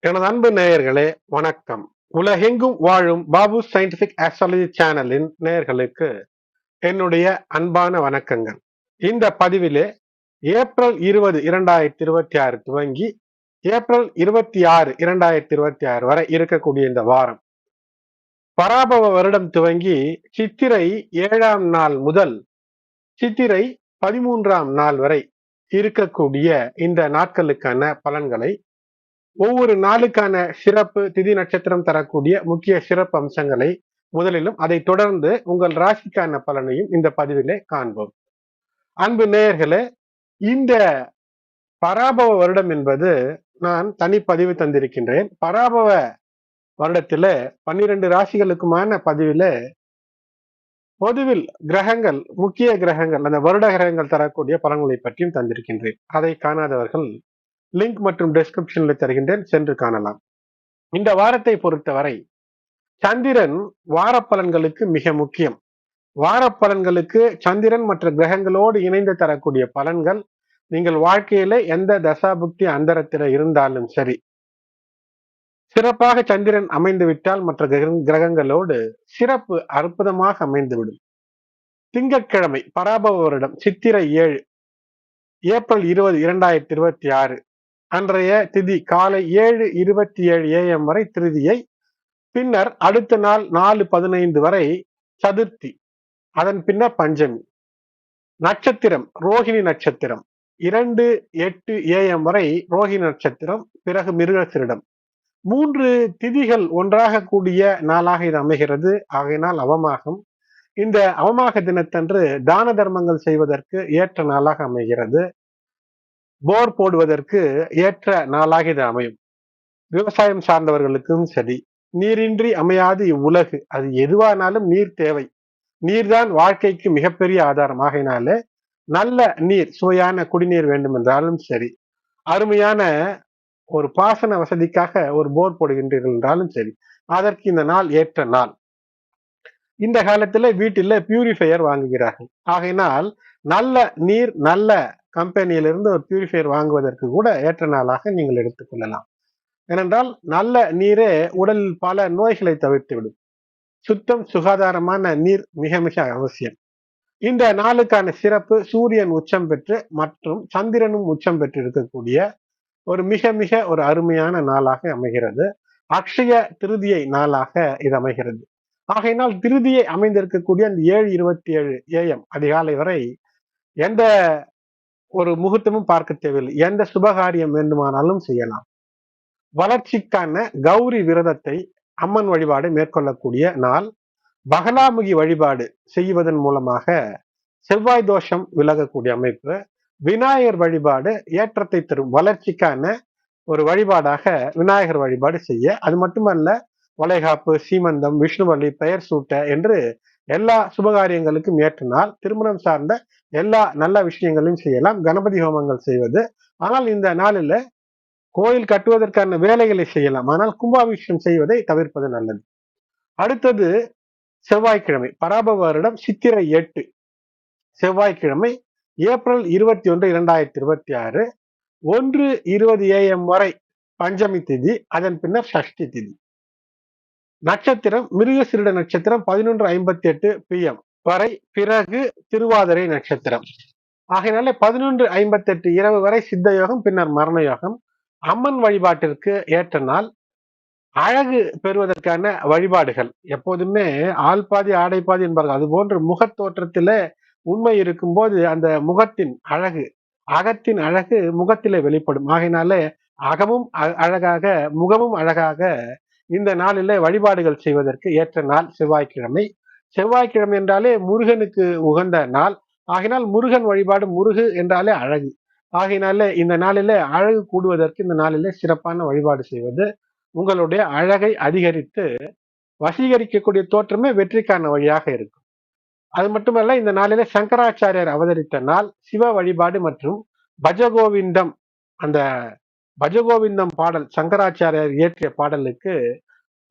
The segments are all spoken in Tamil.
எனது அன்பு நேயர்களே, வணக்கம். உலகெங்கும் வாழும் பாபு சயின்டிபிக் ஆஸ்ட்ராலஜி சேனலின் நேயர்களுக்கு என்னுடைய அன்பான வணக்கங்கள். இந்த பதிவிலே ஏப்ரல் 20, 2026 துவங்கி ஏப்ரல் 26, 2026 வரை இருக்கக்கூடிய இந்த வாரம், பராபவ வருடம் துவங்கி சித்திரை 7ஆம் நாள் முதல் சித்திரை 13ஆம் நாள் வரை இருக்கக்கூடிய இந்த நாட்களுக்கான பலன்களை, ஒவ்வொரு நாளுக்கான சிறப்பு திதி நட்சத்திரம் தரக்கூடிய முக்கிய சிறப்பு அம்சங்களை முதலிலும், அதை தொடர்ந்து உங்கள் ராசிக்கான பலனையும் இந்த பதிவிலே காண்போம். அன்பு நேயர்களே, இந்த பராபவ வருடம் என்பது நான் தனிப்பதிவு தந்திருக்கின்றேன். பராபவ வருடத்தில 12 ராசிகளுக்குமான பதிவில பொதுவில் கிரகங்கள், முக்கிய கிரகங்கள், அந்த வருட கிரகங்கள் தரக்கூடிய பலன்களை பற்றியும் தந்திருக்கின்றேன். அதை காணாதவர்கள் லிங்க் மற்றும் டிஸ்கிரிப்ஷன்ல தருகின்றேன், சென்று காணலாம். இந்த வாரத்தை பொறுத்தவரை சந்திரன் வார பலன்களுக்கு மிக முக்கியம். வார பலன்களுக்கு சந்திரன் மற்ற கிரகங்களோடு இணைந்து தரக்கூடிய பலன்கள், நீங்கள் வாழ்க்கையில எந்த தசாபுக்தி அந்தரத்தில இருந்தாலும் சரி, சிறப்பாக சந்திரன் அமைந்து விட்டால் மற்ற கிரகங்களோடு சிறப்பு அற்புதமாக அமைந்துவிடும். திங்கட்கிழமை பராபவ வருடம் சித்திரை 7, ஏப்ரல் 20, 2026 அன்றைய திதி காலை 7:27 AM வரை திருதியை, பின்னர் அடுத்த நாள் 4:15 வரை சதுர்த்தி, அதன் பின்னர் பஞ்சமி. நட்சத்திரம் ரோஹிணி நட்சத்திரம், 2:08 AM வரை ரோஹிணி நட்சத்திரம், பிறகு மிருகசீரிடம். 3 திதிகள் ஒன்றாக கூடிய நாளாக இது அமைகிறது. ஆகையினால் அவமாகம். இந்த அவமாக தினத்தன்று தான தர்மங்கள் செய்வதற்கு ஏற்ற நாளாக அமைகிறது. போர் போடுவதற்கு ஏற்ற நாளாக இது அமையும். விவசாயம் சார்ந்தவர்களுக்கும் சரி, நீரின்றி அமையாது இவ்வுலகு. அது எதுவானாலும் நீர் தேவை. நீர்தான் வாழ்க்கைக்கு மிகப்பெரிய ஆதாரம். ஆகையினாலே நல்ல நீர், சுவையான குடிநீர் வேண்டும் என்றாலும் சரி, அருமையான ஒரு பாசன வசதிக்காக ஒரு போர் போடுகின்றீர்கள் என்றாலும் சரி, அதற்கு இந்த நாள் ஏற்ற நாள். இந்த காலத்துல வீட்டில பியூரிஃபையர் வாங்குகிறார்கள். ஆகையினால் நல்ல நீர், நல்ல கம்பெனியிலிருந்து ஒரு பியூரிஃபையர் வாங்குவதற்கு கூட ஏற்ற நாளாக நீங்கள் எடுத்துக்கொள்ளலாம். ஏனென்றால் நல்ல நீரே உடலில் பல நோய்களை தவிர்த்து விடும். சுத்தம், சுகாதாரமான நீர் மிக மிக அவசியம். இந்த நாளுக்கான சிறப்பு, சூரியன் உச்சம் பெற்று மற்றும் சந்திரனும் உச்சம் பெற்று இருக்கக்கூடிய ஒரு மிக மிக ஒரு அருமையான நாளாக அமைகிறது. அக்ஷய திருதியை நாளாக இது அமைகிறது. ஆகையினால் திருதியை அமைந்திருக்கக்கூடிய அந்த 7:27 AM அதிகாலை வரை எந்த ஒரு முகூர்த்தமும் பார்க்க தேவையில்லை. எந்த சுபகாரியம் வேண்டுமானாலும் செய்யலாம். வளர்ச்சிக்கான கௌரி விரதத்தை, அம்மன் வழிபாடு மேற்கொள்ளக்கூடிய நாள். பகலாமுகி வழிபாடு செய்வதன் மூலமாக செவ்வாய் தோஷம் விலகக்கூடிய அமைப்பு. விநாயகர் வழிபாடு ஏற்றத்தை தரும், வளர்ச்சிக்கான ஒரு வழிபாடாக விநாயகர் வழிபாடு செய்ய. அது மட்டுமல்ல, வளைகாப்பு, சீமந்தம், விஷ்ணுவள்ளி, பெயர் சூட்ட என்று எல்லா சுபகாரியங்களுக்கும் ஏற்ற நாள். திருமணம் சார்ந்த எல்லா நல்ல விஷயங்களையும் செய்யலாம். கணபதி ஹோமங்கள் செய்வது. ஆனால் இந்த நாளில் கோயில் கட்டுவதற்கான வேலைகளை செய்யலாம். ஆனால் கும்பாபிஷேகம் செய்வதை தவிர்ப்பது நல்லது. அடுத்தது செவ்வாய்க்கிழமை பராபவ வருடம் சித்திரை 8 செவ்வாய்க்கிழமை, ஏப்ரல் 21, 2026 1:20 AM வரை பஞ்சமி திதி, அதன் பின்னர் சஷ்டி திதி. நட்சத்திரம் மிருகசீரிட நட்சத்திரம் 11:58 PM வரை, பிறகு திருவாதிரை நட்சத்திரம். ஆகையினாலே 11:58 இரவு வரை சித்த யோகம், பின்னர் மரண யோகம். அம்மன் வழிபாட்டிற்கு ஏற்ற நாள். அழகு பெறுவதற்கான வழிபாடுகள். எப்போதுமே ஆள் பாதி ஆடை பாதி என்பார்கள். அது போன்று முகத் தோற்றத்தில உண்மை இருக்கும்போது அந்த முகத்தின் அழகு, அகத்தின் அழகு முகத்திலே வெளிப்படும். ஆகையினாலே அகமும் அழகாக, முகமும் அழகாக இந்த நாளிலே வழிபாடுகள் செய்வதற்கு ஏற்ற நாள் செவ்வாய்க்கிழமை. செவ்வாய்க்கிழமை என்றாலே முருகனுக்கு உகந்த நாள். ஆகையினால் முருகன் வழிபாடு, முருகு என்றாலே அழகு. ஆகையினாலே இந்த நாளிலே அழகு கூடுவதற்கு இந்த நாளிலே சிறப்பான வழிபாடு செய்வது உங்களுடைய அழகை அதிகரித்து வசீகரிக்கக்கூடிய தோற்றமே வெற்றிக்கான வழியாக இருக்கும். அது மட்டுமல்ல, இந்த நாளிலே சங்கராச்சாரியார் அவதரித்த நாள். சிவ வழிபாடு மற்றும் பஜகோவிந்தம், அந்த பஜகோவிந்தம் பாடல் சங்கராச்சாரியார் இயற்றிய பாடலுக்கு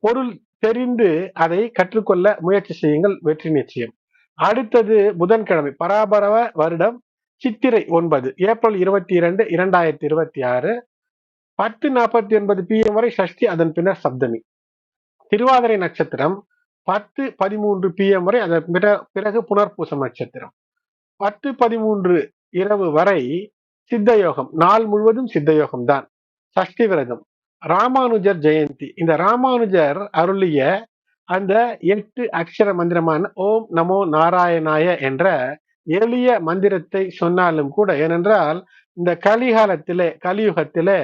பொருள் தெரிந்து அதை கற்றுக்கொள்ள முயற்சி செய்யுங்கள், வெற்றி நிச்சயம். அடுத்தது புதன்கிழமை பராபரவ வருடம் சித்திரை 9, ஏப்ரல் 22, 2026 10:49 PM வரை சஷ்டி, அதன் பின்னர் சப்தமி. திருவாதிரை நட்சத்திரம் 10:13 PM வரை, அதன் பிறகு புனர்பூசம் நட்சத்திரம். 10:13 இரவு வரை சித்த யோகம், நாள் முழுவதும் சித்த யோகம் தான். சஷ்டி விரதம். ராமானுஜர் ஜெயந்தி. இந்த ராமானுஜர் அருளிய அந்த 8 அக்ஷர மந்திரமான ஓம் நமோ நாராயணாய என்ற எளிய மந்திரத்தை சொன்னாலும் கூட, ஏனென்றால் இந்த கலியுகத்திலே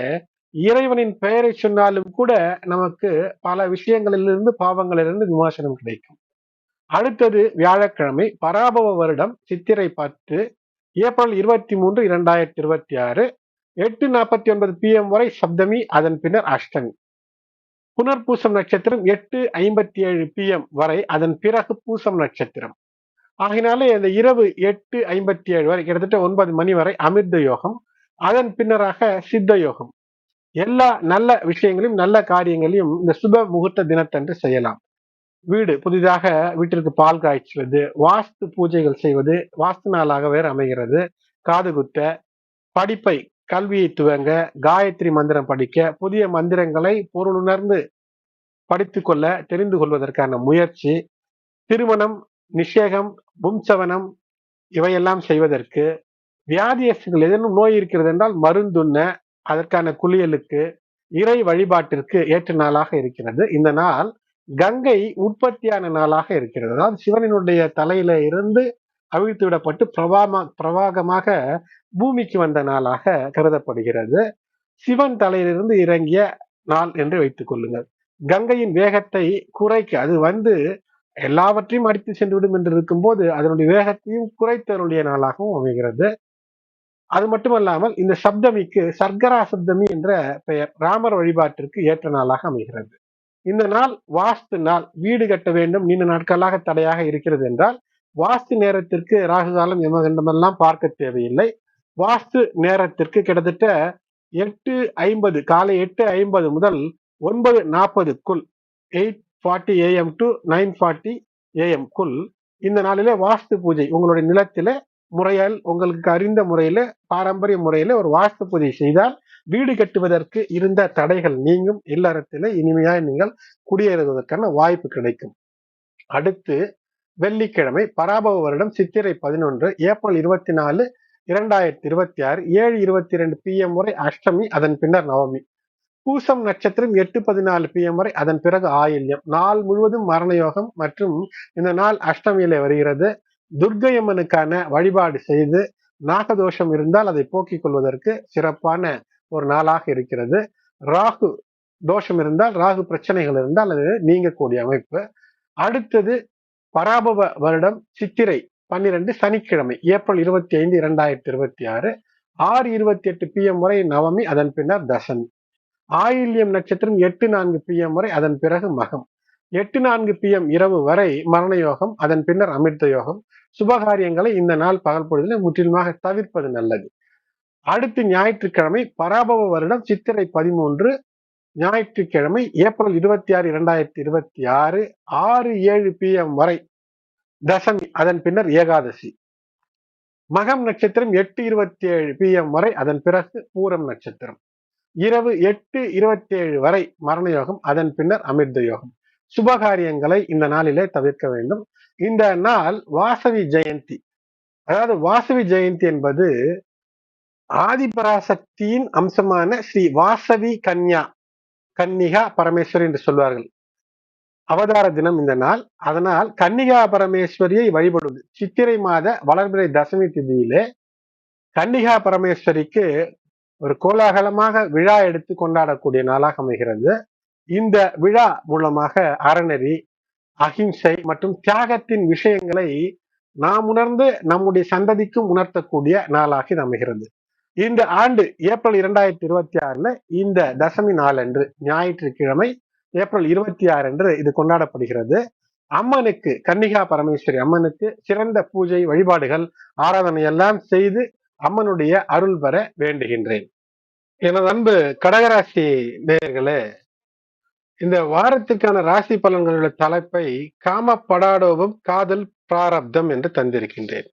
இறைவனின் பெயரை சொன்னாலும் கூட நமக்கு பல விஷயங்களிலிருந்து, பாவங்களிலிருந்து விமோசனம் கிடைக்கும். அடுத்தது வியாழக்கிழமை, பராபவ வருடம் சித்திரை 10, ஏப்ரல் 23, 2026, 8:49 PM வரை சப்தமி, அதன் பின்னர் அஷ்டமி. புனர்பூசம் நட்சத்திரம் 8:57 PM வரை, அதன் பிறகு பூசம் நட்சத்திரம். ஆகினாலே இந்த இரவு 8:57 வரை, கிட்டத்தட்ட 9 மணி வரை அமிர்த யோகம், அதன் பின்னராக சித்த யோகம். எல்லா நல்ல விஷயங்களையும், நல்ல காரியங்களையும் இந்த சுப முகூர்த்த தினத்தன்று செய்யலாம். புதிதாக வீட்டிற்கு பால் காய்ச்சுவது, வாஸ்து பூஜைகள் செய்வது, வாஸ்து நாளாக வேறு அமைகிறது, காது குத்த, படிப்பை கல்வியை துவங்க, காயத்ரி மந்திரம் படிக்க, புதிய மந்திரங்களை பொருளுணர்ந்து படித்துக் கொள்ள, தெரிந்து கொள்வதற்கான முயற்சி, திருமணம், நிஷேகம், பும்சவனம் இவையெல்லாம் செய்வதற்கு, வியாதியஸ்கள் ஏதேனும் நோய் இருக்கிறது என்றால் மருந்துண்ண, அதற்கான குளியலுக்கு, இறை வழிபாட்டிற்கு ஏற்ற நாளாக இருக்கிறது. இந்த நாள் கங்கை உற்பத்தியான நாளாக இருக்கிறது. அதாவது சிவனினுடைய தலையில இருந்து அவிழ்த்து விடப்பட்டு பிரவாகமாக பூமிக்கு வந்த நாளாக கருதப்படுகிறது. சிவன் தலையிலிருந்து இறங்கிய நாள் என்று வைத்துக் கொள்ளுங்கள். கங்கையின் வேகத்தை குறைக்க, அது எல்லாவற்றையும் அடித்து சென்றுவிடும் என்று இருக்கும் போது அதனுடைய வேகத்தையும் குறைத்தருடைய நாளாகவும் அமைகிறது. அது மட்டுமல்லாமல் இந்த சப்தமிக்கு சர்க்கரா சப்தமி என்ற பெயர். ராமர் வழிபாட்டிற்கு ஏற்ற நாளாக அமைகிறது. இந்த நாள் வாஸ்து நாள். வீடு கட்ட வேண்டும், நீண்ட நாட்களாக தடையாக இருக்கிறது என்றால் வாஸ்து நேரத்திற்கு ராகு காலம் எமகண்டமெல்லாம் பார்க்க தேவையில்லை. வாஸ்து நேரத்திற்கு கிட்டத்தட்ட 8:50, காலை 8:50 முதல் 9:40க்குள், 8:40 AM to 9:40 AM இந்த நாளிலே வாஸ்து பூஜை உங்களுடைய நிலத்திலே முறையால், உங்களுக்கு அறிந்த முறையில, பாரம்பரிய முறையில ஒரு வாஸ்து பூஜை செய்தால் வீடு கட்டுவதற்கு இருந்த தடைகள் நீங்கும். இல்லறத்திலே இனிமையாய் நீங்கள் குடியேறுவதற்கான வாய்ப்பு கிடைக்கும். அடுத்து வெள்ளிக்கிழமை, பராபவ வருடம் சித்திரை 11, ஏப்ரல் 24, 2026, 7:22 PM வரை அஷ்டமி, அதன் பின்னர் நவமி. பூசம் நட்சத்திரம் 8:14 PM வரை, அதன் பிறகு ஆயில்யம். நாள் முழுவதும் மரண யோகம் மற்றும் இந்த நாள் அஷ்டமியிலே வருகிறது. துர்க்கையம்மனுக்கான வழிபாடு செய்து, நாகதோஷம் இருந்தால் அதை போக்கிக் கொள்வதற்கு சிறப்பான ஒரு நாளாக இருக்கிறது. ராகு தோஷம் இருந்தால், ராகு பிரச்சனைகள் இருந்தால் அது நீங்கக்கூடிய அமைப்பு. அடுத்தது பராபவ வருடம் சித்திரை 12, சனிக்கிழமை, ஏப்ரல் 25, 2026, 6:28 PM வரை நவமி, அதன் பின்னர் தசமி. ஆயில்யம் நட்சத்திரம் 8:04 PM வரை, அதன் பிறகு மகம். 8:04 PM இரவு வரை மரண யோகம், அதன் பின்னர் அமிர்த யோகம். சுபகாரியங்களை இந்த நாள் பகல் பொழுதில் முற்றிலுமாக தவிர்ப்பது நல்லது. அடுத்து ஞாயிற்றுக்கிழமை, பராபவ வருடம் சித்திரை 13, ஞாயிற்றுக்கிழமை, ஏப்ரல் 26, 2026, 6:07 PM வரை தசமி, அதன் பின்னர் ஏகாதசி. மகம் நட்சத்திரம் 8:27 PM வரை, அதன் பிறகு பூரம் நட்சத்திரம். இரவு 8:27 வரை மரண யோகம், அதன் பின்னர் அமிர்த யோகம். சுபகாரியங்களை இந்த நாளிலே தவிர்க்க வேண்டும். இந்த நாள் வாசவி ஜெயந்தி. அதாவது வாசவி ஜெயந்தி என்பது ஆதிபராசக்தியின் அம்சமான ஸ்ரீ வாசவி கன்னிகா பரமேஸ்வரி என்று சொல்வார்கள். அவதார தினம் இந்த நாள். அதனால் கன்னிகா பரமேஸ்வரியை வழிபடுவது. சித்திரை மாத வளர்பிறை தசமி திதியிலே கன்னிகா பரமேஸ்வரிக்கு ஒரு கோலாகலமாக விழா எடுத்து கொண்டாடக்கூடிய நாளாக அமைகிறது. இந்த விழா மூலமாக அறநெறி, அகிம்சை மற்றும் தியாகத்தின் விஷயங்களை நாம் உணர்ந்து நம்முடைய சந்ததிக்கும் உணர்த்தக்கூடிய நாளாக இது அமைகிறது. இந்த ஆண்டு ஏப்ரல் 2026 இந்த தசமி நாளன்று, ஞாயிற்றுக்கிழமை, ஏப்ரல் 26 அன்று இது கொண்டாடப்படுகிறது. அம்மனுக்கு, கன்னிகா பரமேஸ்வரி அம்மனுக்கு சிறந்த பூஜை, வழிபாடுகள், ஆராதனை எல்லாம் செய்து அம்மனுடைய அருள் பெற வேண்டுகின்றேன். எனது அன்பு கடகராசி நேயர்களே, இந்த வாரத்துக்கான ராசி பலன்களுடைய தலைப்பை காமப்படாடோபம் காதல் பிராரப்தம் என்று தந்திருக்கின்றேன்.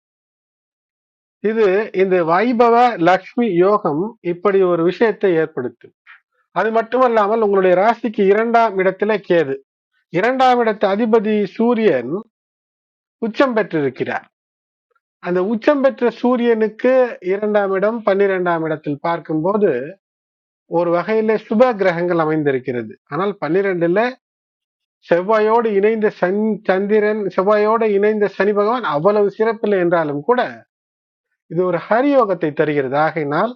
இது இந்த வைபவ லக்ஷ்மி யோகம் இப்படி ஒரு விஷயத்தை ஏற்படுத்தும். அது மட்டுமல்லாமல் உங்களுடைய ராசிக்கு 2ஆம் இடத்துல கேது, 2ஆம் இடத்து அதிபதி சூரியன் உச்சம் பெற்றிருக்கிறார். அந்த உச்சம் பெற்ற சூரியனுக்கு 2ஆம் இடம் 12ஆம் இடத்தில் பார்க்கும்போது ஒரு வகையில சுப கிரகங்கள் அமைந்திருக்கிறது. ஆனால் 12ல செவ்வாயோடு இணைந்த சந்திரன், செவ்வாயோடு இணைந்த சனி பகவான் அவ்வளவு சிறப்பில்லை என்றாலும் கூட இது ஒரு ஹரியோகத்தை தருகிறது. ஆகையினால்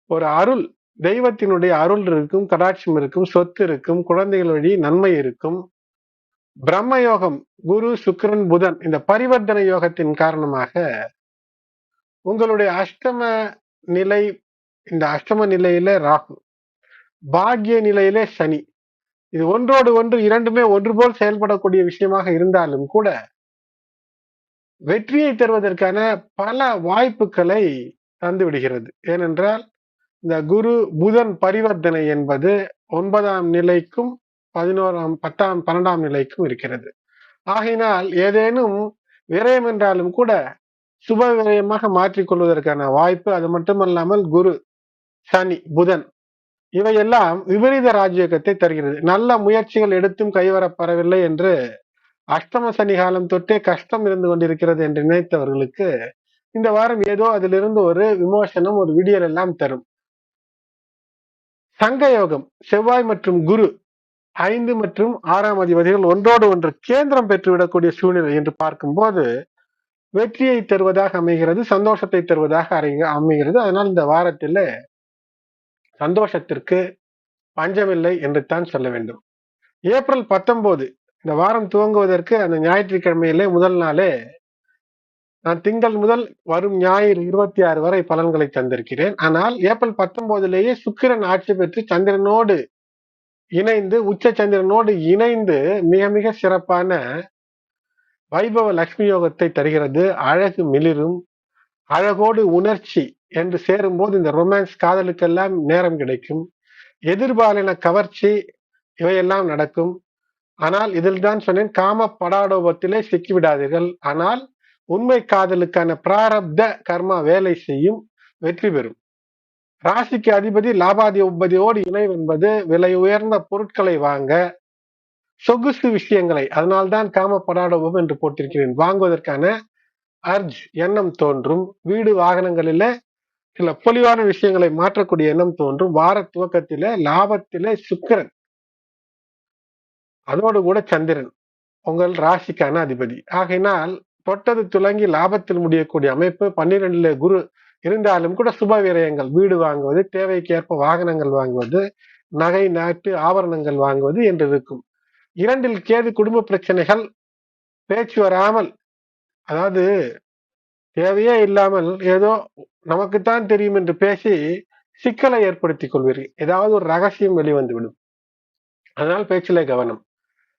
ஒரு அருள், தெய்வத்தினுடைய அருள் இருக்கும், கடாட்சம் இருக்கும், சொத்து இருக்கும், குழந்தைகள் வழி நன்மை இருக்கும். பிரம்ம யோகம், குரு சுக்கிரன் புதன் இந்த பரிவர்த்தனை யோகத்தின் காரணமாக உங்களுடைய அஷ்டம நிலை, இந்த அஷ்டம நிலையில ராகு, பாக்ய நிலையிலே சனி, இது ஒன்றோடு ஒன்று இரண்டுமே ஒன்று போல் செயல்படக்கூடிய விஷயமாக இருந்தாலும் கூட வெற்றியை தருவதற்கான பல வாய்ப்புகளை தந்து விடுகிறது. ஏனென்றால் இந்த குரு புதன் பரிவர்த்தனை என்பது 9ஆம் நிலைக்கும் 11ஆம் 10ஆம் 12ஆம் நிலைக்கும் இருக்கிறது. ஆகையினால் ஏதேனும் விரயம் என்றாலும் கூட சுப விரயமாக மாற்றிக்கொள்வதற்கான வாய்ப்பு. அது மட்டுமல்லாமல் குரு, சனி, புதன் இவையெல்லாம் விபரீத ராஜயோகத்தை தருகிறது. நல்ல முயற்சிகள் எடுத்தும் கைவரப்பெறவில்லை என்று அஷ்டம சனி காலம் தொட்டே கஷ்டம் இருந்து கொண்டிருக்கிறது என்று நினைத்தவர்களுக்கு இந்த வாரம் ஏதோ அதிலிருந்து ஒரு விமோசனம், ஒரு விடியல் எல்லாம் தரும். சங்க யோகம், செவ்வாய் மற்றும் குரு 5 மற்றும் 6ஆம் அதிபதிகள் ஒன்றோடு ஒன்று கேந்திரம் பெற்றுவிடக்கூடிய சூழ்நிலை என்று பார்க்கும்போது வெற்றியை தருவதாக அமைகிறது, சந்தோஷத்தை தருவதாக அமைகிறது. அதனால் இந்த வாரத்தில் சந்தோஷத்திற்கு பஞ்சமில்லை என்று தான் சொல்ல வேண்டும். ஏப்ரல் 19 இந்த வாரம் துவங்குவதற்கு அந்த ஞாயிற்றுக்கிழமையிலே முதல் நாளே நான் திங்கள் முதல் வரும் ஞாயிறு 26 வரை பலன்களை தந்திருக்கிறேன். ஆனால் ஏப்ரல் 19லேயே சுக்கிரன் ஆட்சி பெற்று சந்திரனோடு இணைந்து, உச்ச சந்திரனோடு இணைந்து மிக மிக சிறப்பான வைபவ லட்சுமி யோகத்தை தருகிறது. அழகு மிளிரும், அழகோடு உணர்ச்சி என்று சேரும்போது இந்த ரொமான்ஸ், காதலுக்கெல்லாம் நேரம் கிடைக்கும். எதிர்பாலின கவர்ச்சி இவையெல்லாம் நடக்கும். ஆனால் இதில் தான் சொன்னேன், காம படாடோபத்திலே சிக்கிவிடாதீர்கள். ஆனால் உண்மை காதலுக்கான பிராரப்த கர்மா வேலை செய்யும், வெற்றி பெறும். ராசிக்கு அதிபதி லாபாதிபதியோடு இணைவு என்பது விலை உயர்ந்த பொருட்களை வாங்க, சொகுசு விஷயங்களை, அதனால்தான் காம படாடோபம் என்று போட்டிருக்கிறேன், வாங்குவதற்கான அர்ஜ் எண்ணம் தோன்றும். வீடு வாகனங்களில சில பொலிவான விஷயங்களை மாற்றக்கூடிய எண்ணம் தோன்றும். வார துவக்கத்தில லாபத்திலே சுக்கிரன், அதோடு கூட சந்திரன் உங்கள் ராசிக்கான அதிபதி. ஆகையினால் தொட்டது துலங்கி லாபத்தில் முடியக்கூடிய அமைப்பு. 12ல குரு இருந்தாலும் கூட சுப விரயங்கள், வீடு வாங்குவது, தேவைக்கேற்ப வாகனங்கள் வாங்குவது, நகை நாட்டு ஆபரணங்கள் வாங்குவது என்று இருக்கும். 2ல் கேது, குடும்ப பிரச்சனைகள், பேச்சு வராமல், அதாவது தேவையே இல்லாமல் ஏதோ நமக்குத்தான் தெரியும் என்று பேசி சிக்கலை ஏற்படுத்திக் கொள்வீர்கள். ஏதாவது ஒரு ரகசியம் வெளிவந்துவிடும். அதனால் பேச்சிலே கவனம்.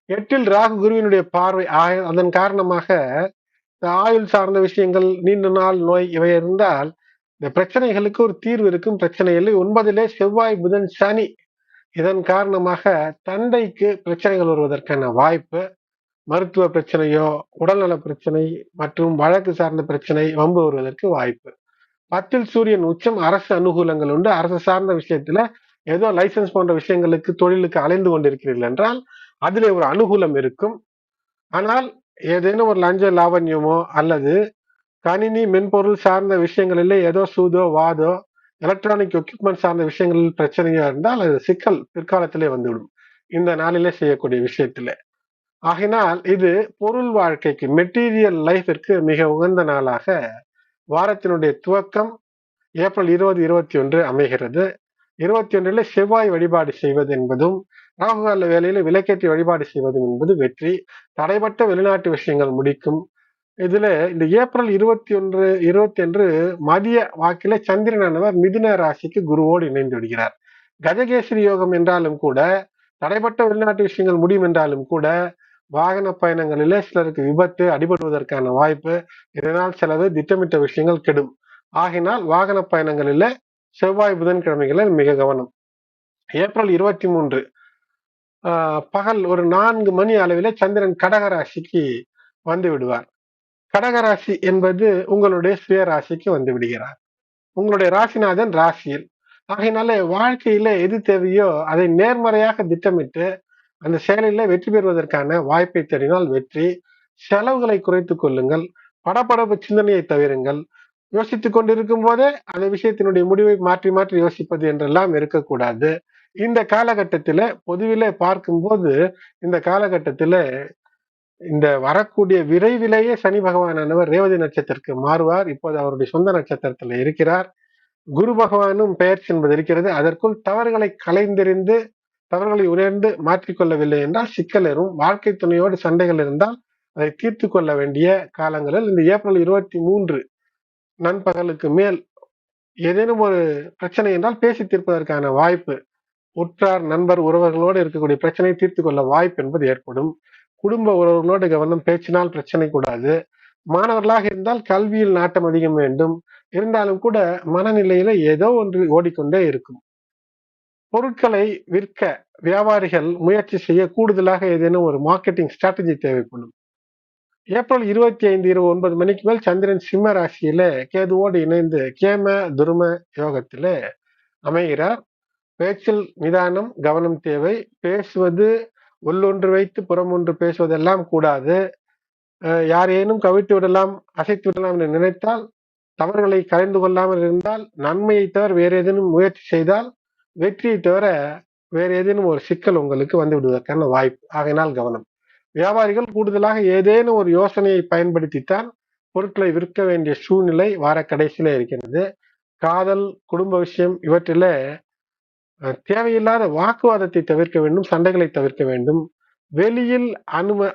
8ல் ராகு குருவினுடைய பார்வை, அதன் காரணமாக ஆயுள் சார்ந்த விஷயங்கள், நீண்ட நாள் நோய் இவை இருந்தால் இந்த பிரச்சனைகளுக்கு ஒரு தீர்வு இருக்கும். பிரச்சனை இல்லை. 9லே செவ்வாய் புதன் சனி, இதன் காரணமாக தந்தைக்கு பிரச்சனைகள் வருவதற்கான வாய்ப்பு. மருத்துவ பிரச்சனையோ, உடல்நல பிரச்சனை மற்றும் வழக்கு சார்ந்த பிரச்சனை, வம்பு வருவதற்கு வாய்ப்பு. 10ல் சூரியன் உச்சம், அரசு அனுகூலங்கள் உண்டு. அரசு சார்ந்த விஷயத்துல ஏதோ லைசன்ஸ் போன்ற விஷயங்களுக்கு, தொழிலுக்கு அலைந்து கொண்டிருக்கிறீர்கள் என்றால் அதிலே ஒரு அனுகூலம் இருக்கும். ஆனால் ஏதேனும் ஒரு லஞ்ச லாவண்யமோ அல்லது கணினி மென்பொருள் சார்ந்த விஷயங்களிலே ஏதோ சூதோ வாதோ, எலக்ட்ரானிக் எக்யூப்மெண்ட் சார்ந்த விஷயங்களில் பிரச்சனையோ இருந்தால் அது சிக்கல் பிற்காலத்திலே வந்துவிடும், இந்த நாளிலே செய்யக்கூடிய விஷயத்திலே. ஆகினால் இது பொருள் வாழ்க்கைக்கு, மெட்டீரியல் லைஃபிற்கு மிக உகந்த நாளாக வாரத்தினுடைய துவக்கம் ஏப்ரல் 20, 21 அமைகிறது. 21ல செவ்வாய் வழிபாடு செய்வது என்பதும், ராகுகால வேளையில விளக்கேற்றி வழிபாடு செய்வதும் என்பது வெற்றி. தடைப்பட்ட வெளிநாட்டு விஷயங்கள் முடிக்கும். இதுல இந்த ஏப்ரல் 21, 22 மதிய வாக்கில சந்திரனானவர் மிதுன ராசிக்கு குருவோடு இணைந்து விடுகிறார். கஜகேசரி யோகம் என்றாலும் கூட, தடைப்பட்ட வெளிநாட்டு விஷயங்கள் முடியும் என்றாலும் கூட, வாகன பயணங்களிலே சிலருக்கு விபத்து, அடிபடுவதற்கான வாய்ப்பு, இதனால் செலவு, திட்டமிட்ட விஷயங்கள் கெடும். ஆகினால் வாகன பயணங்களில செவ்வாய் புதன்கிழமைகளில் மிக கவனம். ஏப்ரல் 23 பகல் ஒரு 4 மணி அளவிலே சந்திரன் கடகராசிக்கு வந்து விடுவார். கடகராசி என்பது உங்களுடைய சுய ராசிக்கு வந்து விடுகிறார். உங்களுடைய ராசிநாதன் ராசியில். ஆகையினால வாழ்க்கையில எது தேவையோ அதை நேர்மறையாக திட்டமிட்டு அந்த செயலில வெற்றி பெறுவதற்கான வாய்ப்பை தேடினால் வெற்றி. செலவுகளை குறைத்துக் கொள்ளுங்கள். படபடப்பு சிந்தனையை தவிருங்கள். யோசித்துக் கொண்டிருக்கும் போதே அந்த விஷயத்தினுடைய முடிவை மாற்றி மாற்றி யோசிப்பது என்றெல்லாம் இருக்கக்கூடாது. இந்த காலகட்டத்தில பொதுவிலே பார்க்கும்போது இந்த காலகட்டத்தில இந்த வரக்கூடிய விரைவிலேயே சனி பகவானானவர் ரேவதி நட்சத்திரத்திற்கு மாறுவார். இப்போது அவருடைய சொந்த நட்சத்திரத்தில் இருக்கிறார். குரு பகவானும் பெயர்ச்சி என்பது இருக்கிறது. அதற்குள் தவறுகளை களைந்தெறிந்து தவறுகளை உணர்ந்து மாற்றிக்கொள்ளவில்லை என்றால் சிக்கல் வரும். வாழ்க்கை துணையோடு சண்டைகள் இருந்தால் அதை தீர்த்து கொள்ள வேண்டிய காலங்களில் இந்த ஏப்ரல் 23 நண்பகலுக்கு மேல் ஏதேனும் ஒரு பிரச்சனை என்றால் பேசி தீர்ப்பதற்கான வாய்ப்பு, உற்றார் நண்பர் உறவுகளோடு இருக்கக்கூடிய பிரச்சனையை தீர்த்து கொள்ள வாய்ப்பு என்பது ஏற்படும். குடும்ப உறவுகளோடு கவனம், பேச்சினால் பிரச்சனை கூடாது. மாணவர்களாக இருந்தால் கல்வியில் நாட்டம் அதிகம் வேண்டும். இருந்தாலும் கூட மனநிலையில ஏதோ ஒன்று ஓடிக்கொண்டே இருக்கும். பொருட்களை விற்க வியாபாரிகள் முயற்சி செய்ய கூடுதலாக ஏதேனும் ஒரு மார்க்கெட்டிங் ஸ்ட்ராட்டஜி தேவைப்படும். ஏப்ரல் 25 இரவு 9 மணிக்கு மேல் சந்திரன் சிம்ம ராசியில கேதுவோடு இணைந்து கேம துரும யோகத்தில அமைகிறார். பேச்சில் நிதானம், கவனம் தேவை. பேசுவது உள்ளொன்று வைத்து புறம் ஒன்று பேசுவதெல்லாம் கூடாது. யாரேனும் கவிழ்த்து விடலாம், அசைத்து விடலாம் என்று நினைத்தால், தவறுகளை கலைந்து கொள்ளாமல் இருந்தால், நன்மையை தவிர வேறு ஏதேனும் முயற்சி செய்தால், வெற்றியை தவிர வேறு ஏதேனும் ஒரு சிக்கல் உங்களுக்கு வந்து விடுவதற்கான வாய்ப்பு. ஆகையினால் கவனம். வியாபாரிகள் கூடுதலாக ஏதேனும் ஒரு யோசனையை பயன்படுத்தித்தான் பொருட்களை விற்க வேண்டிய சூழ்நிலை வார கடைசியில இருக்கிறது. காதல், குடும்ப விஷயம் இவற்றில தேவையில்லாத வாக்குவாதத்தை தவிர்க்க வேண்டும், சண்டைகளை தவிர்க்க வேண்டும். வெளியில்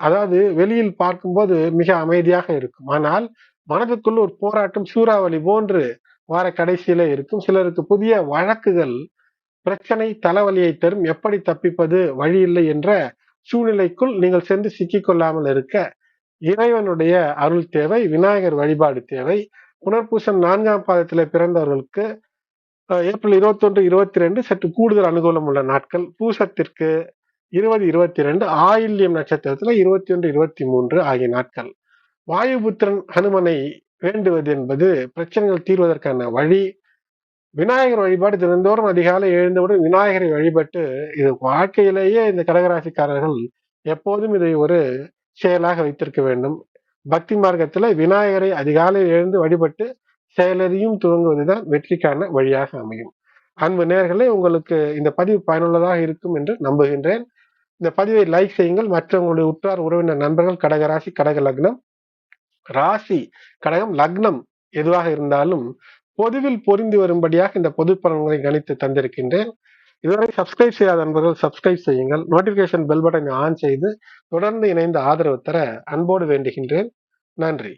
அதாவது வெளியில் பார்க்கும்போது மிக அமைதியாக இருக்கும். ஆனால் மனதுக்குள் ஒரு போராட்டம் சூறாவளி போன்று வார கடைசியில இருக்கும். சிலருக்கு புதிய வழக்குகள் பிரச்சனை தலைவலியை தரும். எப்படி தப்பிப்பது, வழி இல்லை என்ற சூழ்நிலைக்குள் நீங்கள் சென்று சிக்கிக்கொள்ளாமல் இருக்க இறைவனுடைய அருள் தேவை. விநாயகர் வழிபாடு தேவை. புனர்பூசம் 4ஆம் பாதத்திலே பிறந்தவர்களுக்கு ஏப்ரல் 21, 22 சற்று கூடுதல் அனுகூலம் உள்ள நாட்கள். பூசத்திற்கு 20, 22, ஆயில்யம் நட்சத்திரத்துல 21, 23 ஆகிய நாட்கள். வாயுபுத்திரன் ஹனுமனை வேண்டுவது என்பது பிரச்சனைகள் தீர்வதற்கான வழி. விநாயகர் வழிபாடு தினந்தோறும் அதிகாலை எழுந்தவுடன் விநாயகரை வழிபட்டு, இது வாழ்க்கையிலேயே இந்த கடகராசிக்காரர்கள் எப்போதும் இதை ஒரு செயலாக வைத்திருக்க வேண்டும். பக்தி மார்க்கத்துல விநாயகரை அதிகாலை எழுந்து வழிபட்டு செயலறியும் துவங்குவதுதான் வெற்றிக்கான வழியாக அமையும். அன்பு நேயர்களே, உங்களுக்கு இந்த பதிவு பயனுள்ளதாக இருக்கும் என்று நம்புகின்றேன். இந்த பதிவை லைக் செய்யுங்கள். மற்றவங்களுடைய உற்றார் உறவினர் நண்பர்கள் கடகராசி, கடக லக்னம், ராசி கடகம், லக்னம் எதுவாக இருந்தாலும் பொதுவில் பொருந்தி வரும்படியாக இந்த பொது பலன்களை கணித்து தந்திருக்கின்றேன். இதுவரை சப்ஸ்கிரைப் செய்யாத நண்பர்கள் சப்ஸ்கிரைப் செய்யுங்கள். நோட்டிபிகேஷன் பெல் பட்டனை ஆன் செய்து தொடர்ந்து இணைந்து ஆதரவு தர அன்போடு வேண்டுகின்றேன். நன்றி.